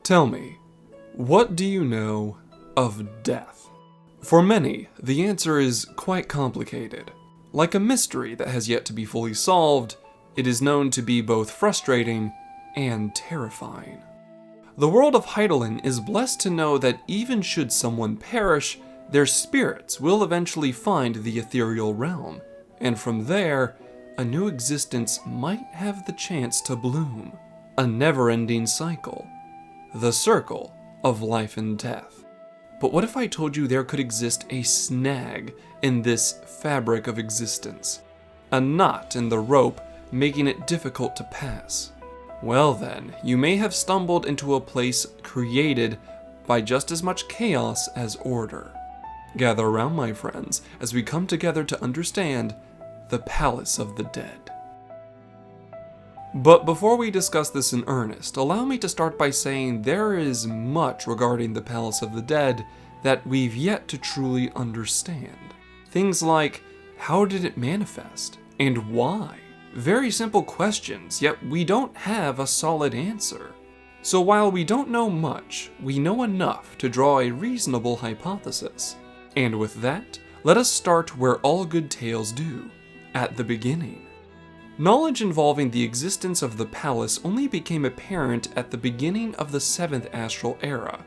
Tell me, what do you know of death? For many, the answer is quite complicated. Like a mystery that has yet to be fully solved, it is known to be both frustrating and terrifying. The world of Hydaelyn is blessed to know that even should someone perish, their spirits will eventually find the ethereal realm, and from there, a new existence might have the chance to bloom. A never-ending cycle. The circle of life and death. But what if I told you there could exist a snag in this fabric of existence? A knot in the rope making it difficult to pass? Well then, you may have stumbled into a place created by just as much chaos as order. Gather around, my friends, as we come together to understand the Palace of the Dead. But before we discuss this in earnest, allow me to start by saying there is much regarding the Palace of the Dead that we've yet to truly understand. Things like, how did it manifest, and why? Very simple questions, yet we don't have a solid answer. So while we don't know much, we know enough to draw a reasonable hypothesis. And with that, let us start where all good tales do, at the beginning. Knowledge involving the existence of the palace only became apparent at the beginning of the 7th Astral Era.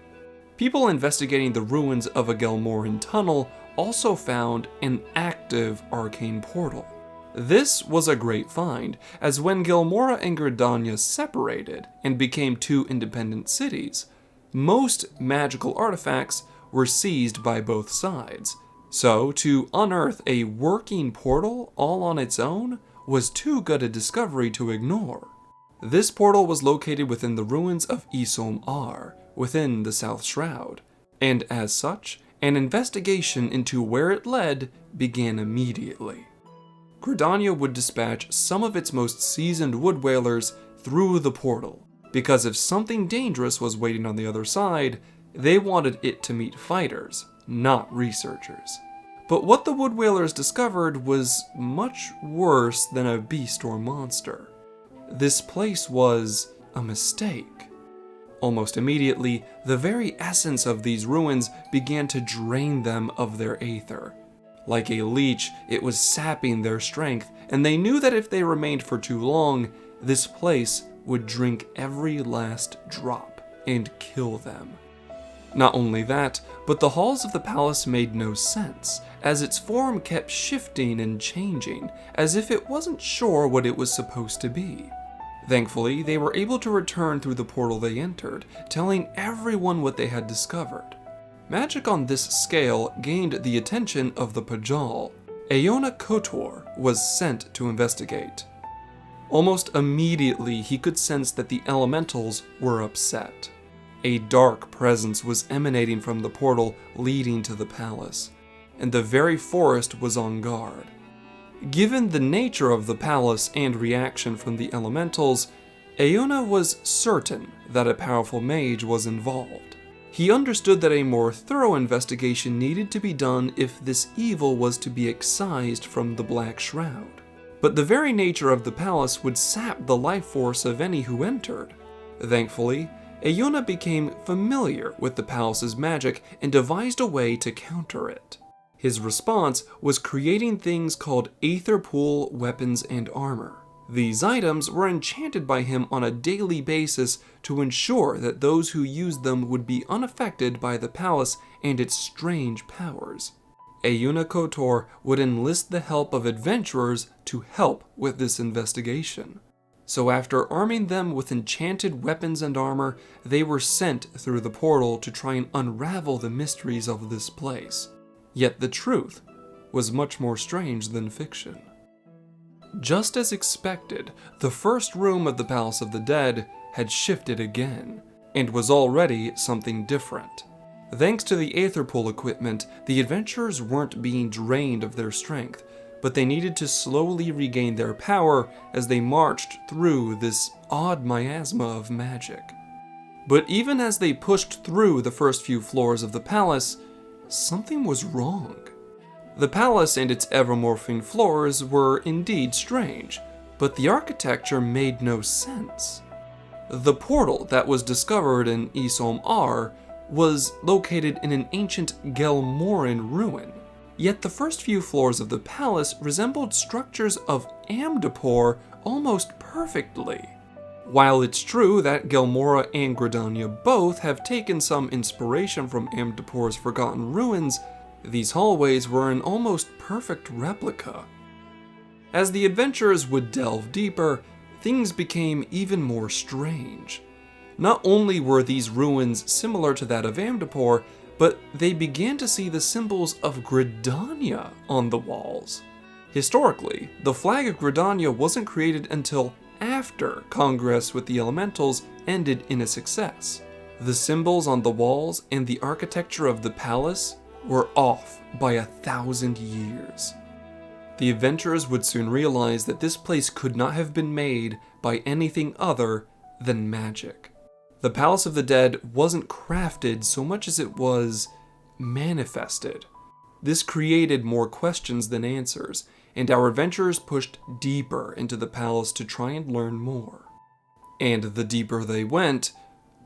People investigating the ruins of a Gelmoran tunnel also found an active arcane portal. This was a great find, as when Gelmora and Gridania separated and became two independent cities, most magical artifacts were seized by both sides. So, to unearth a working portal all on its own was too good a discovery to ignore. This portal was located within the ruins of Isom-Ar, within the South Shroud, and as such, an investigation into where it led began immediately. Gridania would dispatch some of its most seasoned wood whalers through the portal, because if something dangerous was waiting on the other side, they wanted it to meet fighters, not researchers. But what the wood whalers discovered was much worse than a beast or monster. This place was a mistake. Almost immediately, the very essence of these ruins began to drain them of their aether. Like a leech, it was sapping their strength, and they knew that if they remained for too long, this place would drink every last drop and kill them. Not only that, but the halls of the palace made no sense, as its form kept shifting and changing, as if it wasn't sure what it was supposed to be. Thankfully, they were able to return through the portal they entered, telling everyone what they had discovered. Magic on this scale gained the attention of the Pajal. Aona Kotor was sent to investigate. Almost immediately, he could sense that the elementals were upset. A dark presence was emanating from the portal leading to the palace, and the very forest was on guard. Given the nature of the palace and reaction from the elementals, Aona was certain that a powerful mage was involved. He understood that a more thorough investigation needed to be done if this evil was to be excised from the Black Shroud. But the very nature of the palace would sap the life force of any who entered. Thankfully, Aona became familiar with the palace's magic and devised a way to counter it. His response was creating things called Aether Pool weapons and armor. These items were enchanted by him on a daily basis to ensure that those who used them would be unaffected by the palace and its strange powers. Aona Kotor would enlist the help of adventurers to help with this investigation. So after arming them with enchanted weapons and armor, they were sent through the portal to try and unravel the mysteries of this place. Yet the truth was much more strange than fiction. Just as expected, the first room of the Palace of the Dead had shifted again, and was already something different. Thanks to the Aether Pool equipment, the adventurers weren't being drained of their strength, but they needed to slowly regain their power as they marched through this odd miasma of magic. But even as they pushed through the first few floors of the palace, something was wrong. The palace and its ever-morphing floors were indeed strange, but the architecture made no sense. The portal that was discovered in Eorzea was located in an ancient Gelmoran ruin, yet the first few floors of the palace resembled structures of Amdapor almost perfectly. While it's true that Gelmora and Gridania both have taken some inspiration from Amdapor's forgotten ruins, these hallways were an almost perfect replica. As the adventurers would delve deeper, things became even more strange. Not only were these ruins similar to that of Amdapor, but they began to see the symbols of Gridania on the walls. Historically, the flag of Gridania wasn't created until after Congress with the Elementals ended in a success. The symbols on the walls and the architecture of the palace were off by 1,000 years. The adventurers would soon realize that this place could not have been made by anything other than magic. The Palace of the Dead wasn't crafted so much as it was manifested. This created more questions than answers, and our adventurers pushed deeper into the palace to try and learn more. And the deeper they went,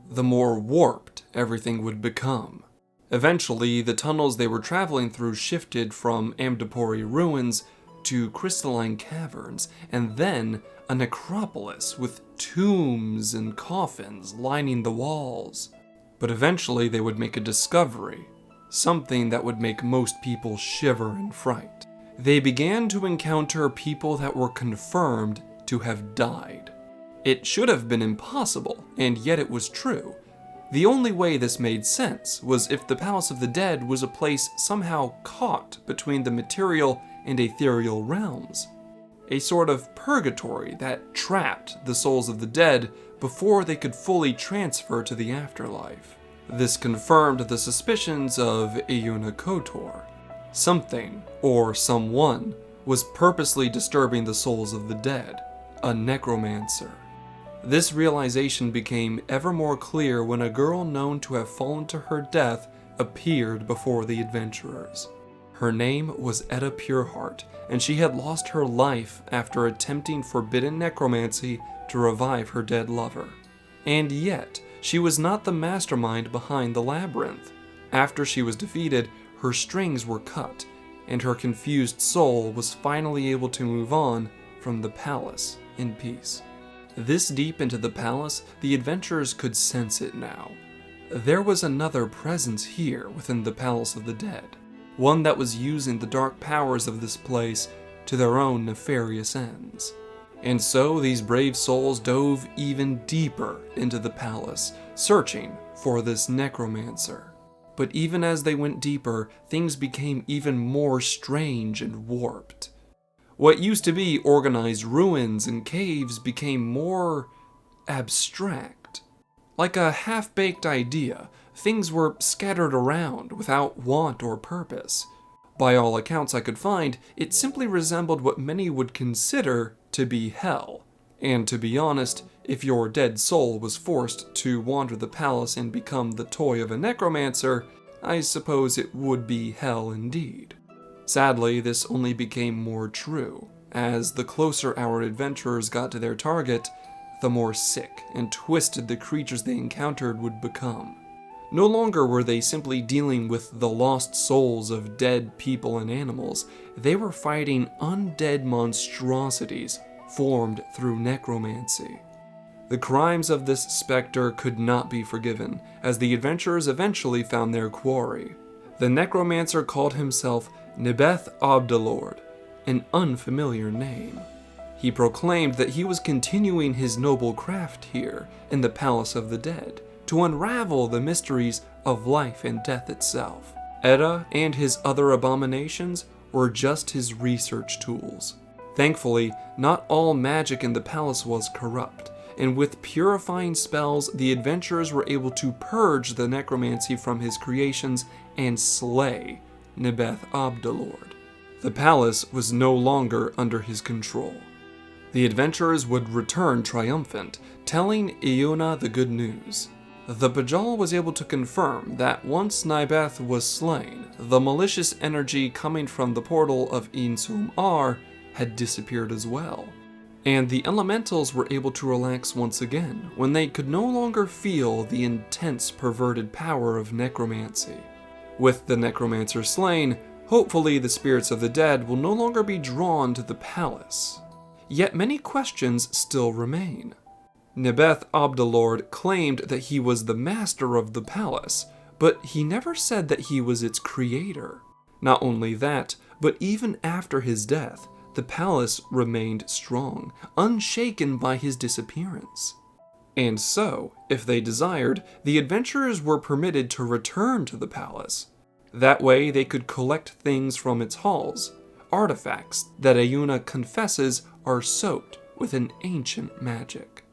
the more warped everything would become. Eventually, the tunnels they were traveling through shifted from Amdapori ruins to crystalline caverns, and then a necropolis with tombs and coffins lining the walls. But eventually they would make a discovery, something that would make most people shiver in fright. They began to encounter people that were confirmed to have died. It should have been impossible, and yet it was true. The only way this made sense was if the Palace of the Dead was a place somehow caught between the material and ethereal realms. A sort of purgatory that trapped the souls of the dead before they could fully transfer to the afterlife. This confirmed the suspicions of Euna Kotor. Something, or someone, was purposely disturbing the souls of the dead, a necromancer. This realization became ever more clear when a girl known to have fallen to her death appeared before the adventurers. Her name was Etta Pureheart, and she had lost her life after attempting forbidden necromancy to revive her dead lover. And yet, she was not the mastermind behind the labyrinth. After she was defeated, her strings were cut, and her confused soul was finally able to move on from the palace in peace. This deep into the palace, the adventurers could sense it now. There was another presence here within the Palace of the Dead, one that was using the dark powers of this place to their own nefarious ends. And so these brave souls dove even deeper into the palace, searching for this necromancer. But even as they went deeper, things became even more strange and warped. What used to be organized ruins and caves became more abstract. Like a half-baked idea, things were scattered around without want or purpose. By all accounts I could find, it simply resembled what many would consider to be hell. And to be honest, if your dead soul was forced to wander the palace and become the toy of a necromancer, I suppose it would be hell indeed. Sadly, this only became more true. As the closer our adventurers got to their target, the more sick and twisted the creatures they encountered would become. No longer were they simply dealing with the lost souls of dead people and animals, they were fighting undead monstrosities formed through necromancy. The crimes of this specter could not be forgiven, as the adventurers eventually found their quarry. The necromancer called himself Nebeth Abdelord, an unfamiliar name. He proclaimed that he was continuing his noble craft here in the Palace of the Dead, to unravel the mysteries of life and death itself. Etta and his other abominations were just his research tools. Thankfully, not all magic in the palace was corrupt, and with purifying spells, the adventurers were able to purge the necromancy from his creations and slay Nebeth Abdelord. The palace was no longer under his control. The adventurers would return triumphant, telling Iona the good news. The Bajal was able to confirm that once Nebeth was slain, the malicious energy coming from the portal of Eorzea had disappeared as well. and the elementals were able to relax once again when they could no longer feel the intense perverted power of necromancy. With the necromancer slain, hopefully the spirits of the dead will no longer be drawn to the palace. Yet many questions still remain. Nebeth Abdelord claimed that he was the master of the palace, but he never said that he was its creator. Not only that, but even after his death, the palace remained strong, unshaken by his disappearance. And so, if they desired, the adventurers were permitted to return to the palace. That way they could collect things from its halls, artifacts that Ayuna confesses are soaked with an ancient magic.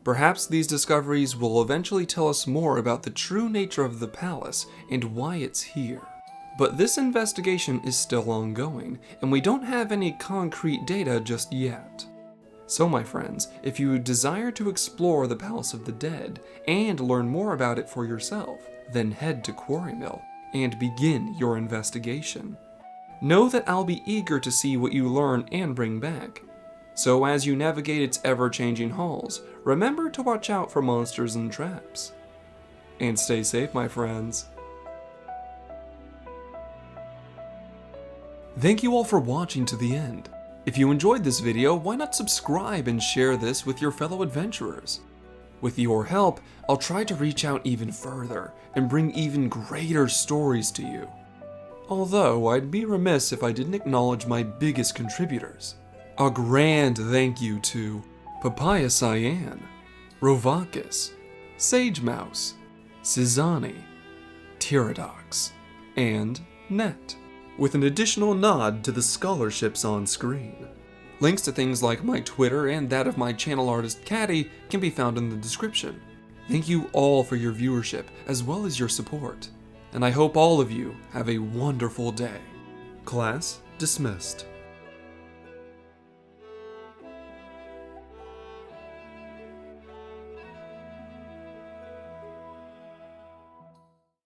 Perhaps these discoveries will eventually tell us more about the true nature of the palace and why it's here. But this investigation is still ongoing, and we don't have any concrete data just yet. So my friends, if you desire to explore the Palace of the Dead and learn more about it for yourself, then head to Quarrymill and begin your investigation. Know that I'll be eager to see what you learn and bring back. So as you navigate its ever-changing halls, remember to watch out for monsters and traps. And stay safe, my friends. Thank you all for watching to the end. If you enjoyed this video, why not subscribe and share this with your fellow adventurers? With your help, I'll try to reach out even further and bring even greater stories to you. Although, I'd be remiss if I didn't acknowledge my biggest contributors. A grand thank you to Papaya Cyan, Rovakis, Sage Mouse, Sizani, Tyradox, and Net, with an additional nod to the scholarships on screen. Links to things like my Twitter and that of my channel artist Caddy can be found in the description. Thank you all for your viewership as well as your support, and I hope all of you have a wonderful day. Class dismissed.